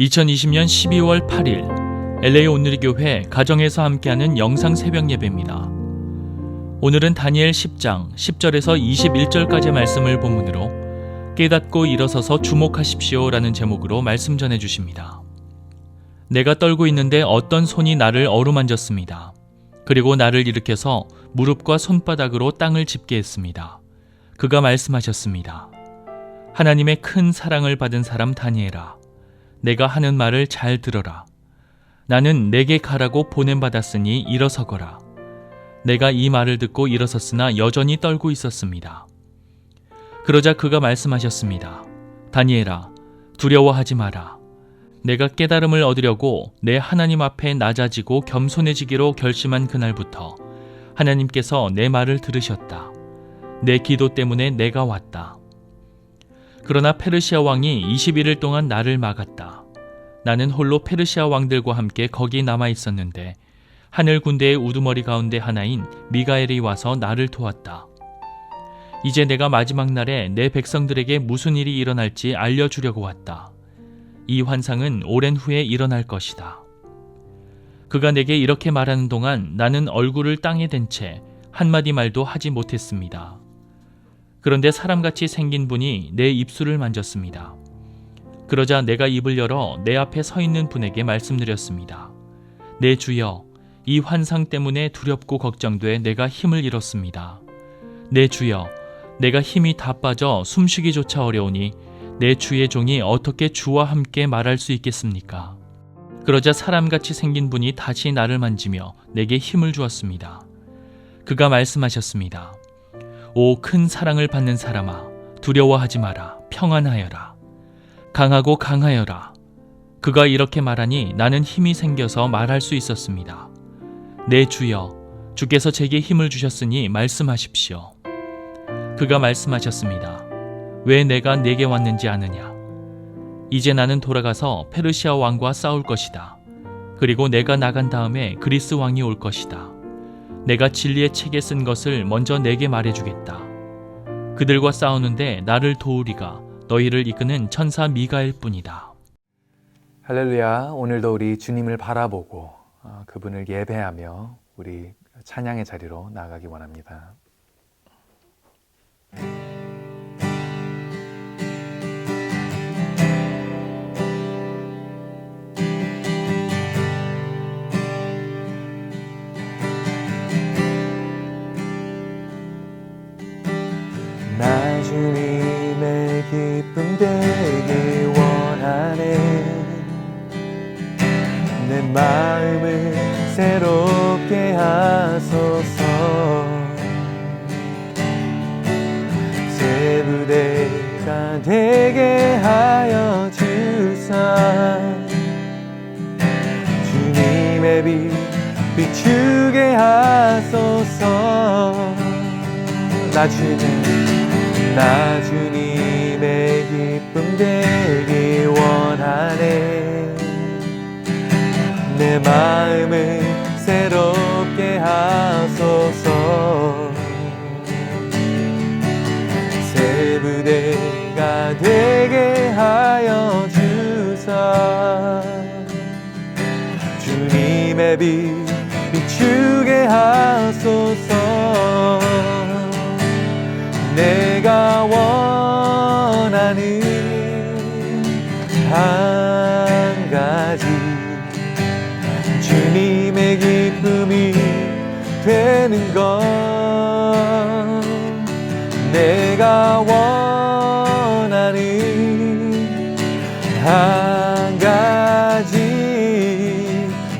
2020년 12월 8일 LA 온누리교회 가정에서 함께하는 영상 새벽 예배입니다. 오늘은 다니엘 10장 10절에서 21절까지 말씀을 본문으로 깨닫고 일어서서 주목하십시오 라는 제목으로 말씀 전해주십니다. 내가 떨고 있는데 어떤 손이 나를 어루만졌습니다. 그리고 나를 일으켜서 무릎과 손바닥으로 땅을 짚게 했습니다. 그가 말씀하셨습니다. 하나님의 큰 사랑을 받은 사람 다니엘아, 내가 하는 말을 잘 들어라. 나는 내게 가라고 보냄받았으니 일어서거라. 내가 이 말을 듣고 일어섰으나 여전히 떨고 있었습니다. 그러자 그가 말씀하셨습니다. 다니엘아, 두려워하지 마라. 내가 깨달음을 얻으려고 내 하나님 앞에 낮아지고 겸손해지기로 결심한 그날부터 하나님께서 내 말을 들으셨다. 내 기도 때문에 내가 왔다. 그러나 페르시아 왕이 21일 동안 나를 막았다. 나는 홀로 페르시아 왕들과 함께 거기 남아 있었는데 하늘 군대의 우두머리 가운데 하나인 미가엘이 와서 나를 도왔다. 이제 내가 마지막 날에 내 백성들에게 무슨 일이 일어날지 알려주려고 왔다. 이 환상은 오랜 후에 일어날 것이다. 그가 내게 이렇게 말하는 동안 나는 얼굴을 땅에 댄 채 한마디 말도 하지 못했습니다. 그런데 사람같이 생긴 분이 내 입술을 만졌습니다. 그러자 내가 입을 열어 내 앞에 서 있는 분에게 말씀드렸습니다. 내 주여, 이 환상 때문에 두렵고 걱정돼 내가 힘을 잃었습니다. 내 주여, 내가 힘이 다 빠져 숨쉬기조차 어려우니 내 주의 종이 어떻게 주와 함께 말할 수 있겠습니까? 그러자 사람같이 생긴 분이 다시 나를 만지며 내게 힘을 주었습니다. 그가 말씀하셨습니다. 오 큰 사랑을 받는 사람아, 두려워하지 마라. 평안하여라. 강하고 강하여라. 그가 이렇게 말하니 나는 힘이 생겨서 말할 수 있었습니다. 내 주여, 주께서 제게 힘을 주셨으니 말씀하십시오. 그가 말씀하셨습니다. 왜 내가 내게 왔는지 아느냐? 이제 나는 돌아가서 페르시아 왕과 싸울 것이다. 그리고 내가 나간 다음에 그리스 왕이 올 것이다. 내가 진리의 책에 쓴 것을 먼저 내게 말해주겠다. 그들과 싸우는데 나를 도우리가 너희를 이끄는 천사 미가엘 뿐이다. 할렐루야. 오늘도 우리 주님을 바라보고 그분을 예배하며 우리 찬양의 자리로 나아가기 원합니다. 나 주님의 기쁨 되기 원하네. 내 마음을 새롭게 하소서. 새 부대가 되게 하여 주사. 주님의 빛 비추게 하소서. 나 주님의 기쁨 되기 원하네. 내 마음을 새롭게 하소서. 새 부대가 되게 하여 주사. 주님의 빛 비추게 하소서. 내가 원하는 한 가지, 주님의 기쁨이 되는 것. 내가 원하는 한 가지,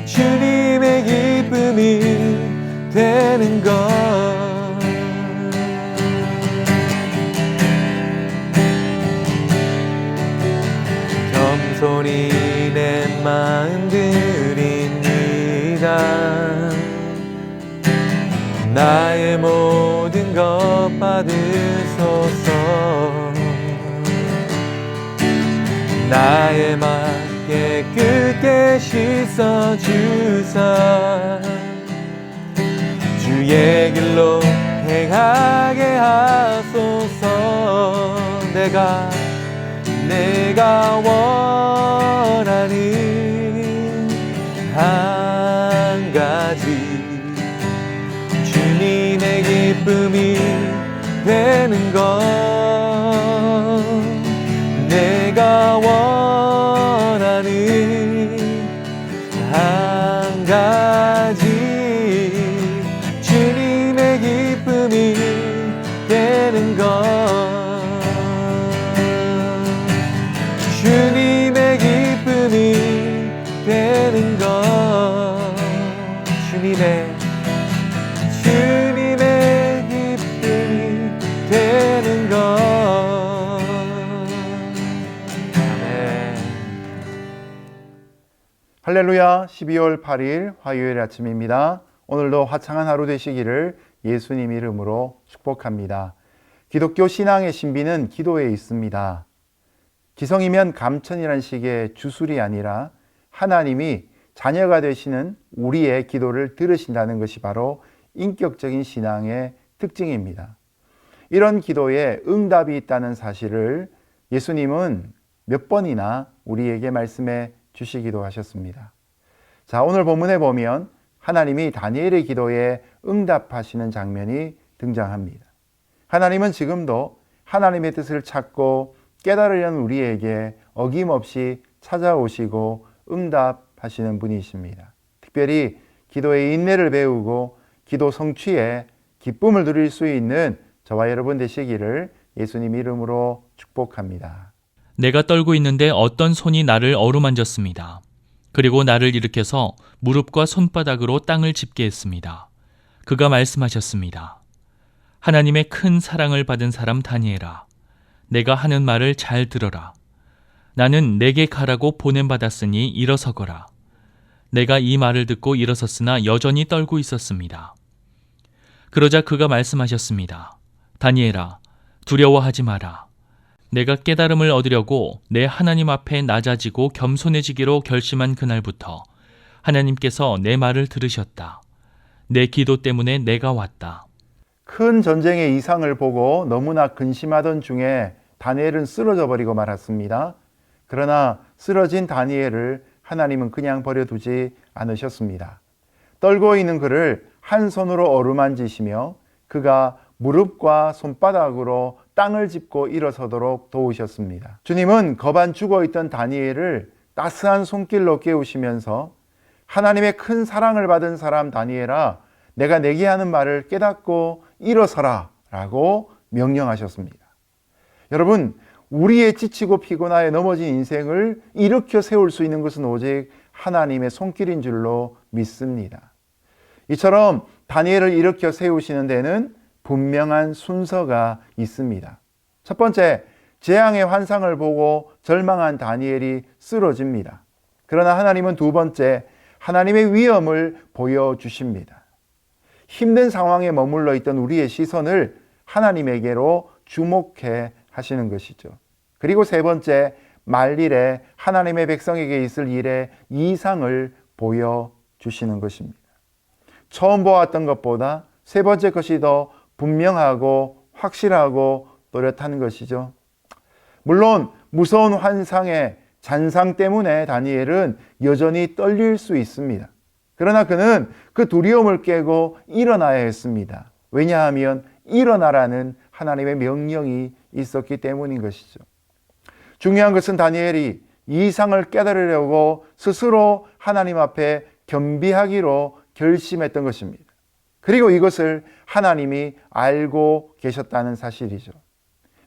주님의 기쁨이 되는 것. 겸손히 내 마음 드립니다. 나의 모든 것 받으소서. 나의 맘 깨끗게 씻어주사. 주의 길로 행하게 하소서. 내가 원하는 원하는 한 가지 주님의 기쁨이 되는 것 내가 원하는 한 가지 주님의 기쁨이 되는 것 주님의 기쁨이 되는 것 주님의 기쁨이 되는 것 아멘. 할렐루야. 12월 8일 화요일 아침입니다. 오늘도 화창한 하루 되시기를 예수님 이름으로 축복합니다. 기독교 신앙의 신비는 기도에 있습니다. 기성이면 감천이란 식의 주술이 아니라 하나님이 자녀가 되시는 우리의 기도를 들으신다는 것이 바로 인격적인 신앙의 특징입니다. 이런 기도에 응답이 있다는 사실을 예수님은 몇 번이나 우리에게 말씀해 주시기도 하셨습니다. 자, 오늘 본문에 보면 하나님이 다니엘의 기도에 응답하시는 장면이 등장합니다. 하나님은 지금도 하나님의 뜻을 찾고 깨달으려는 우리에게 어김없이 찾아오시고 응답하시는 분이십니다. 특별히 기도의 인내를 배우고 기도 성취에 기쁨을 누릴 수 있는 저와 여러분 되시기를 예수님 이름으로 축복합니다. 내가 떨고 있는데 어떤 손이 나를 어루만졌습니다. 그리고 나를 일으켜서 무릎과 손바닥으로 땅을 짚게 했습니다. 그가 말씀하셨습니다. 하나님의 큰 사랑을 받은 사람 다니엘아, 내가 하는 말을 잘 들어라. 나는 내게 가라고 보냄받았으니 일어서거라. 내가 이 말을 듣고 일어섰으나 여전히 떨고 있었습니다. 그러자 그가 말씀하셨습니다. 다니엘아, 두려워하지 마라. 내가 깨달음을 얻으려고 내 하나님 앞에 낮아지고 겸손해지기로 결심한 그날부터 하나님께서 내 말을 들으셨다. 내 기도 때문에 내가 왔다. 큰 전쟁의 이상을 보고 너무나 근심하던 중에 다니엘은 쓰러져 버리고 말았습니다. 그러나 쓰러진 다니엘을 하나님은 그냥 버려두지 않으셨습니다. 떨고 있는 그를 한 손으로 어루만지시며 그가 무릎과 손바닥으로 땅을 짚고 일어서도록 도우셨습니다. 주님은 거반 죽어있던 다니엘을 따스한 손길로 깨우시면서 하나님의 큰 사랑을 받은 사람 다니엘아, 내가 내게 하는 말을 깨닫고 일어서라 라고 명령하셨습니다. 여러분, 우리의 지치고 피곤하여 넘어진 인생을 일으켜 세울 수 있는 것은 오직 하나님의 손길인 줄로 믿습니다. 이처럼 다니엘을 일으켜 세우시는 데는 분명한 순서가 있습니다. 첫 번째, 재앙의 환상을 보고 절망한 다니엘이 쓰러집니다. 그러나 하나님은 두 번째, 하나님의 위엄을 보여주십니다. 힘든 상황에 머물러 있던 우리의 시선을 하나님에게로 주목해 하시는 것이죠. 그리고 세 번째, 말일에 하나님의 백성에게 있을 일의 이상을 보여주시는 것입니다. 처음 보았던 것보다 세 번째 것이 더 분명하고 확실하고 또렷한 것이죠. 물론 무서운 환상의 잔상 때문에 다니엘은 여전히 떨릴 수 있습니다. 그러나 그는 그 두려움을 깨고 일어나야 했습니다. 왜냐하면 일어나라는 하나님의 명령이 있었기 때문인 것이죠. 중요한 것은 다니엘이 이상을 깨달으려고 스스로 하나님 앞에 겸비하기로 결심했던 것입니다. 그리고 이것을 하나님이 알고 계셨다는 사실이죠.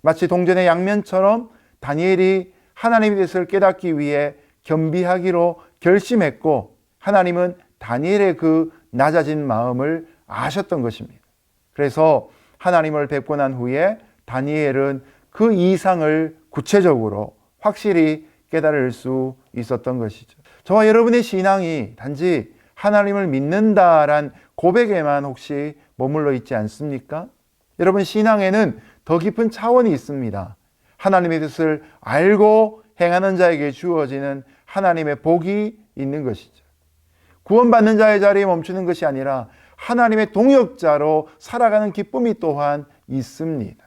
마치 동전의 양면처럼 다니엘이 하나님의 뜻을 깨닫기 위해 겸비하기로 결심했고 하나님은 다니엘의 그 낮아진 마음을 아셨던 것입니다. 그래서 하나님을 뵙고 난 후에 다니엘은 그 이상을 구체적으로 확실히 깨달을 수 있었던 것이죠. 저와 여러분의 신앙이 단지 하나님을 믿는다란 고백에만 혹시 머물러 있지 않습니까? 여러분, 신앙에는 더 깊은 차원이 있습니다. 하나님의 뜻을 알고 행하는 자에게 주어지는 하나님의 복이 있는 것이죠. 구원받는 자의 자리에 멈추는 것이 아니라 하나님의 동역자로 살아가는 기쁨이 또한 있습니다.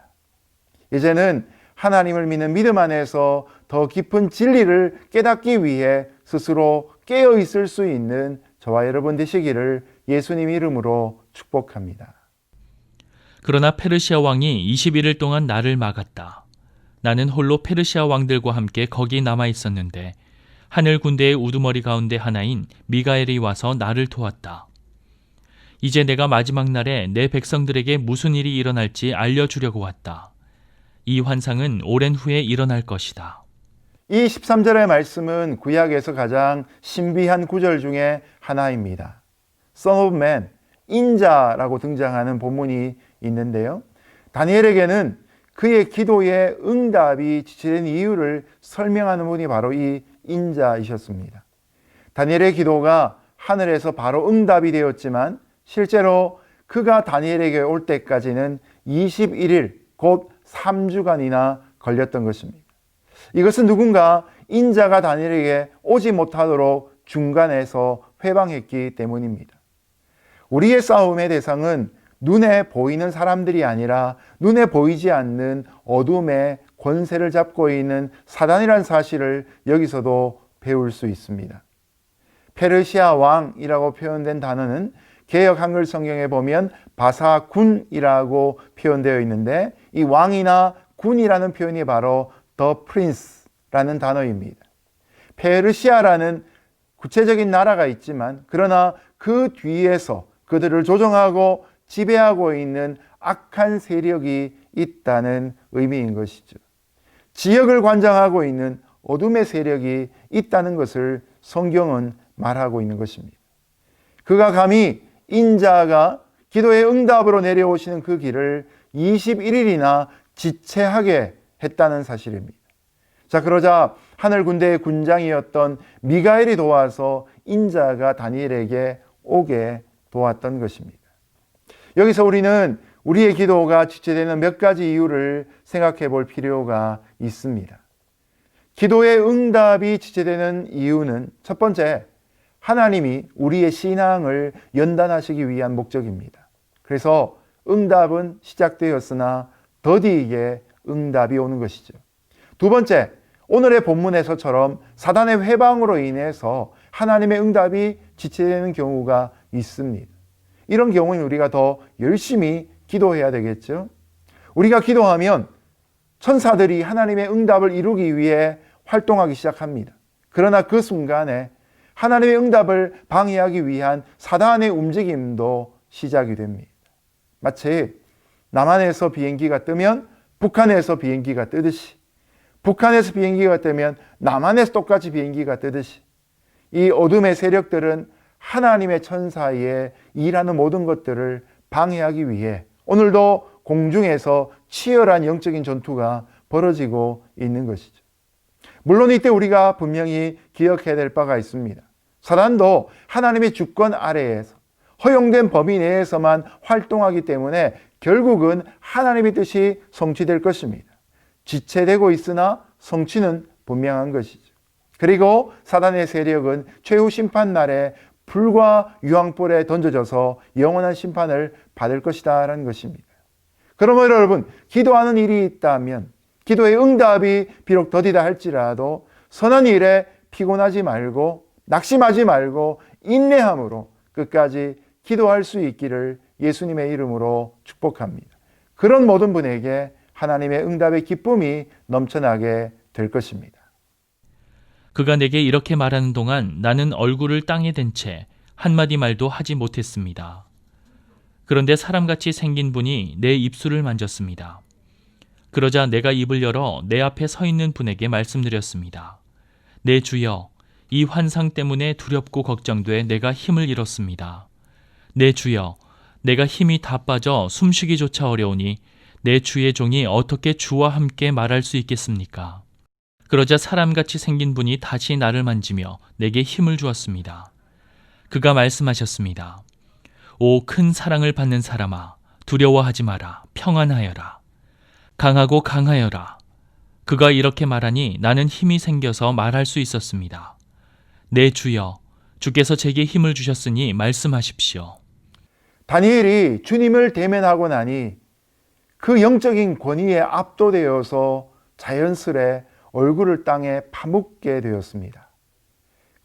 이제는 하나님을 믿는 믿음 안에서 더 깊은 진리를 깨닫기 위해 스스로 깨어 있을 수 있는 저와 여러분 되시기를 예수님 이름으로 축복합니다. 그러나 페르시아 왕이 21일 동안 나를 막았다. 나는 홀로 페르시아 왕들과 함께 거기 남아 있었는데 하늘 군대의 우두머리 가운데 하나인 미가엘이 와서 나를 도왔다. 이제 내가 마지막 날에 내 백성들에게 무슨 일이 일어날지 알려주려고 왔다. 이 환상은 오랜 후에 일어날 것이다. 이 13절의 말씀은 구약에서 가장 신비한 구절 중에 하나입니다. Son of Man, 인자라고 등장하는 본문이 있는데요. 다니엘에게는 그의 기도의 응답이 지체된 이유를 설명하는 분이 바로 이 인자이셨습니다. 다니엘의 기도가 하늘에서 바로 응답이 되었지만 실제로 그가 다니엘에게 올 때까지는 21일, 곧 3주간이나 걸렸던 것입니다. 이것은 누군가 인자가 다니엘에게 오지 못하도록 중간에서 회방했기 때문입니다. 우리의 싸움의 대상은 눈에 보이는 사람들이 아니라 눈에 보이지 않는 어둠의 권세를 잡고 있는 사단이라는 사실을 여기서도 배울 수 있습니다. 페르시아 왕이라고 표현된 단어는 개역 한글 성경에 보면 바사군이라고 표현되어 있는데 이 왕이나 군이라는 표현이 바로 the prince라는 단어입니다. 페르시아라는 구체적인 나라가 있지만 그러나 그 뒤에서 그들을 조종하고 지배하고 있는 악한 세력이 있다는 의미인 것이죠. 지역을 관장하고 있는 어둠의 세력이 있다는 것을 성경은 말하고 있는 것입니다. 그가 감히 인자가 기도의 응답으로 내려오시는 그 길을 21일이나 지체하게 했다는 사실입니다. 자, 그러자 하늘 군대의 군장이었던 미가엘이 도와서 인자가 다니엘에게 오게 도왔던 것입니다. 여기서 우리는 우리의 기도가 지체되는 몇 가지 이유를 생각해 볼 필요가 있습니다. 기도의 응답이 지체되는 이유는 첫 번째, 하나님이 우리의 신앙을 연단하시기 위한 목적입니다. 그래서 응답은 시작되었으나 더디게 응답이 오는 것이죠. 두 번째, 오늘의 본문에서처럼 사단의 회방으로 인해서 하나님의 응답이 지체되는 경우가 있습니다. 이런 경우는 우리가 더 열심히 기도해야 되겠죠. 우리가 기도하면 천사들이 하나님의 응답을 이루기 위해 활동하기 시작합니다. 그러나 그 순간에 하나님의 응답을 방해하기 위한 사단의 움직임도 시작이 됩니다. 마치 남한에서 비행기가 뜨면 북한에서 비행기가 뜨듯이, 북한에서 비행기가 뜨면 남한에서 똑같이 비행기가 뜨듯이 이 어둠의 세력들은 하나님의 천사의 일하는 모든 것들을 방해하기 위해 오늘도 공중에서 치열한 영적인 전투가 벌어지고 있는 것이죠. 물론 이때 우리가 분명히 기억해야 될 바가 있습니다. 사단도 하나님의 주권 아래에서 허용된 범위 내에서만 활동하기 때문에 결국은 하나님의 뜻이 성취될 것입니다. 지체되고 있으나 성취는 분명한 것이죠. 그리고 사단의 세력은 최후 심판 날에 불과 유황불에 던져져서 영원한 심판을 받을 것이다 라는 것입니다. 그러므로 여러분, 기도하는 일이 있다면 기도의 응답이 비록 더디다 할지라도 선한 일에 피곤하지 말고 낙심하지 말고 인내함으로 끝까지 기도할 수 있기를 예수님의 이름으로 축복합니다. 그런 모든 분에게 하나님의 응답의 기쁨이 넘쳐나게 될 것입니다. 그가 내게 이렇게 말하는 동안 나는 얼굴을 땅에 댄 채 한마디 말도 하지 못했습니다. 그런데 사람같이 생긴 분이 내 입술을 만졌습니다. 그러자 내가 입을 열어 내 앞에 서 있는 분에게 말씀드렸습니다. 내 주여, 이 환상 때문에 두렵고 걱정돼 내가 힘을 잃었습니다. 내 주여, 내가 힘이 다 빠져 숨쉬기조차 어려우니 내 주의 종이 어떻게 주와 함께 말할 수 있겠습니까? 그러자 사람같이 생긴 분이 다시 나를 만지며 내게 힘을 주었습니다. 그가 말씀하셨습니다. 오 큰 사랑을 받는 사람아, 두려워하지 마라. 평안하여라. 강하고 강하여라. 그가 이렇게 말하니 나는 힘이 생겨서 말할 수 있었습니다. 내 주여, 주께서 제게 힘을 주셨으니 말씀하십시오. 다니엘이 주님을 대면하고 나니 그 영적인 권위에 압도되어서 자연스레 얼굴을 땅에 파묻게 되었습니다.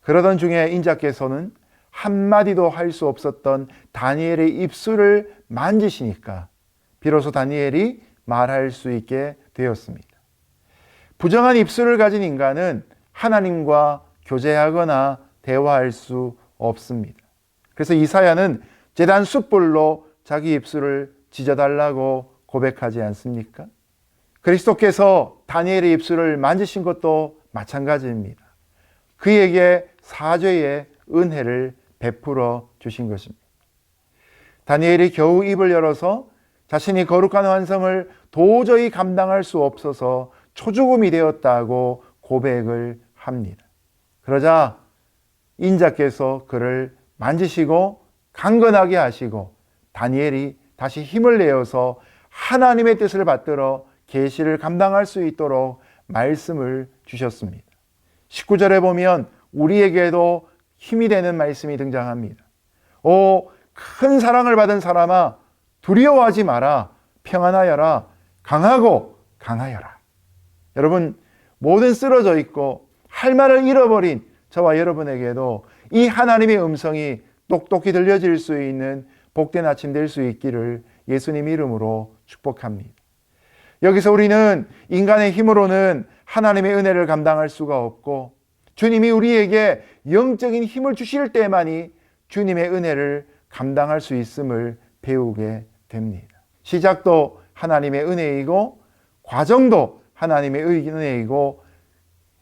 그러던 중에 인자께서는 한마디도 할 수 없었던 다니엘의 입술을 만지시니까 비로소 다니엘이 말할 수 있게 되었습니다. 부정한 입술을 가진 인간은 하나님과 교제하거나 대화할 수 없습니다. 그래서 이사야는 제단 숯불로 자기 입술을 찢어달라고 고백하지 않습니까? 그리스도께서 다니엘의 입술을 만지신 것도 마찬가지입니다. 그에게 사죄의 은혜를 베풀어 주신 것입니다. 다니엘이 겨우 입을 열어서 자신이 거룩한 환상을 도저히 감당할 수 없어서 초죽음이 되었다고 고백을 합니다. 그러자 인자께서 그를 만지시고 강건하게 하시고 다니엘이 다시 힘을 내어서 하나님의 뜻을 받들어 계시를 감당할 수 있도록 말씀을 주셨습니다. 19절에 보면 우리에게도 힘이 되는 말씀이 등장합니다. 오, 큰 사랑을 받은 사람아, 두려워하지 마라. 평안하여라. 강하고 강하여라. 여러분, 모든 쓰러져 있고 할 말을 잃어버린 저와 여러분에게도 이 하나님의 음성이 똑똑히 들려질 수 있는 복된 아침 될 수 있기를 예수님 이름으로 축복합니다. 여기서 우리는 인간의 힘으로는 하나님의 은혜를 감당할 수가 없고 주님이 우리에게 영적인 힘을 주실 때만이 주님의 은혜를 감당할 수 있음을 배우게 됩니다. 시작도 하나님의 은혜이고 과정도 하나님의 은혜이고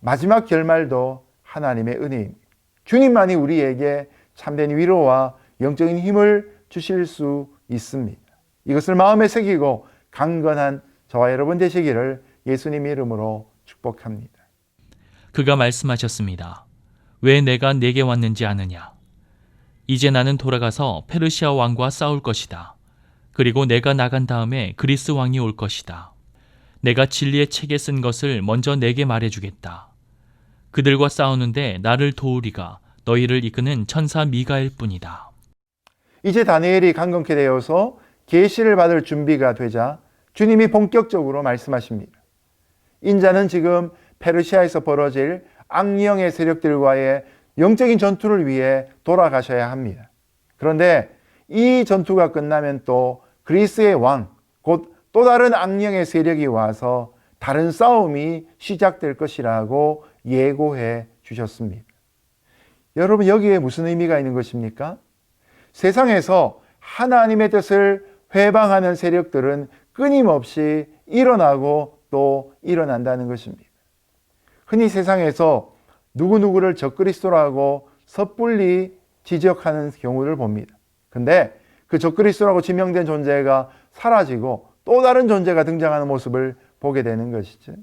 마지막 결말도 하나님의 은혜입니다. 주님만이 우리에게 참된 위로와 영적인 힘을 주실 수 있습니다. 이것을 마음에 새기고 강건한 저와 여러분 되시기를 예수님 이름으로 축복합니다. 그가 말씀하셨습니다. 왜 내가 내게 왔는지 아느냐? 이제 나는 돌아가서 페르시아 왕과 싸울 것이다. 그리고 내가 나간 다음에 그리스 왕이 올 것이다. 내가 진리의 책에 쓴 것을 먼저 내게 말해주겠다. 그들과 싸우는데 나를 도우리가 너희를 이끄는 천사 미가엘 뿐이다. 이제 다니엘이 강건케 되어서 계시를 받을 준비가 되자 주님이 본격적으로 말씀하십니다. 인자는 지금 페르시아에서 벌어질 악령의 세력들과의 영적인 전투를 위해 돌아가셔야 합니다. 그런데 이 전투가 끝나면 또 그리스의 왕, 곧 또 다른 악령의 세력이 와서 다른 싸움이 시작될 것이라고 예고해 주셨습니다. 여러분, 여기에 무슨 의미가 있는 것입니까? 세상에서 하나님의 뜻을 회방하는 세력들은 끊임없이 일어나고 또 일어난다는 것입니다. 흔히 세상에서 누구누구를 적그리스도라고 섣불리 지적하는 경우를 봅니다. 근데 그 적그리스도라고 지명된 존재가 사라지고 또 다른 존재가 등장하는 모습을 보게 되는 것이죠.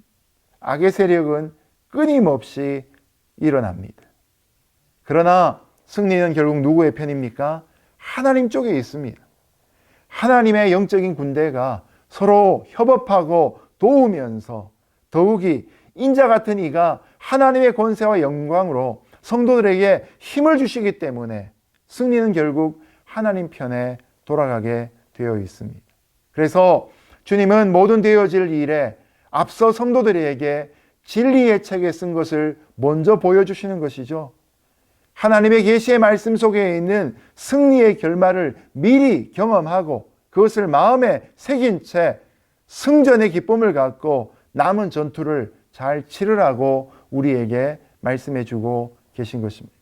악의 세력은 끊임없이 일어납니다. 그러나 승리는 결국 누구의 편입니까? 하나님 쪽에 있습니다. 하나님의 영적인 군대가 서로 협업하고 도우면서 더욱이 인자 같은 이가 하나님의 권세와 영광으로 성도들에게 힘을 주시기 때문에 승리는 결국 하나님 편에 돌아가게 되어 있습니다. 그래서 주님은 모든 되어질 일에 앞서 성도들에게 진리의 책에 쓴 것을 먼저 보여주시는 것이죠. 하나님의 계시의 말씀 속에 있는 승리의 결말을 미리 경험하고 그것을 마음에 새긴 채 승전의 기쁨을 갖고 남은 전투를 잘 치르라고 우리에게 말씀해 주고 계신 것입니다.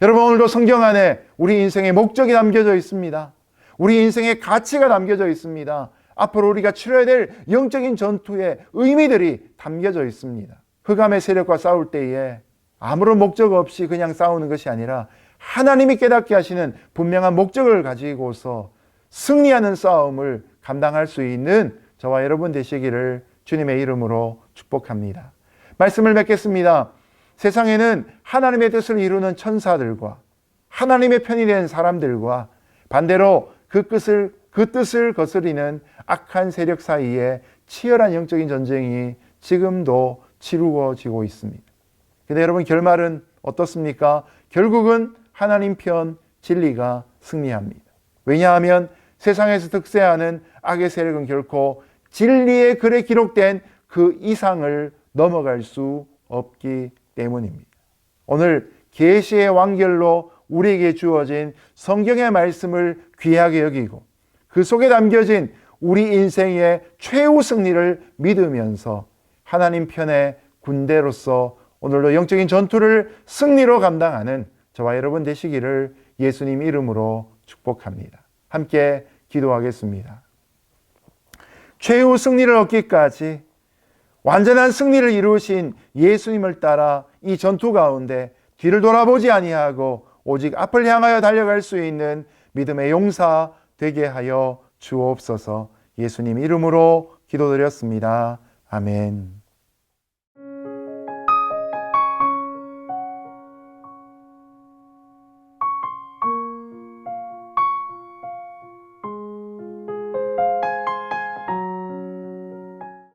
여러분, 오늘도 성경 안에 우리 인생의 목적이 담겨져 있습니다. 우리 인생의 가치가 담겨져 있습니다. 앞으로 우리가 치러야 될 영적인 전투의 의미들이 담겨져 있습니다. 흑암의 세력과 싸울 때에 아무런 목적 없이 그냥 싸우는 것이 아니라 하나님이 깨닫게 하시는 분명한 목적을 가지고서 승리하는 싸움을 감당할 수 있는 저와 여러분 되시기를 주님의 이름으로 축복합니다. 말씀을 맺겠습니다. 세상에는 하나님의 뜻을 이루는 천사들과 하나님의 편이 된 사람들과 반대로 그 뜻을 거스리는 악한 세력 사이에 치열한 영적인 전쟁이 지금도 치루어지고 있습니다. 근데 여러분, 결말은 어떻습니까? 결국은 하나님 편 진리가 승리합니다. 왜냐하면 세상에서 득세하는 악의 세력은 결코 진리의 글에 기록된 그 이상을 넘어갈 수 없기 때문입니다. 오늘 계시의 완결로 우리에게 주어진 성경의 말씀을 귀하게 여기고 그 속에 담겨진 우리 인생의 최후 승리를 믿으면서 하나님 편의 군대로서 오늘도 영적인 전투를 승리로 감당하는 저와 여러분 되시기를 예수님 이름으로 축복합니다. 함께 기도하겠습니다. 최후 승리를 얻기까지 완전한 승리를 이루신 예수님을 따라 이 전투 가운데 뒤를 돌아보지 아니하고 오직 앞을 향하여 달려갈 수 있는 믿음의 용사 되게 하여 주옵소서. 예수님 이름으로 기도드렸습니다. 아멘.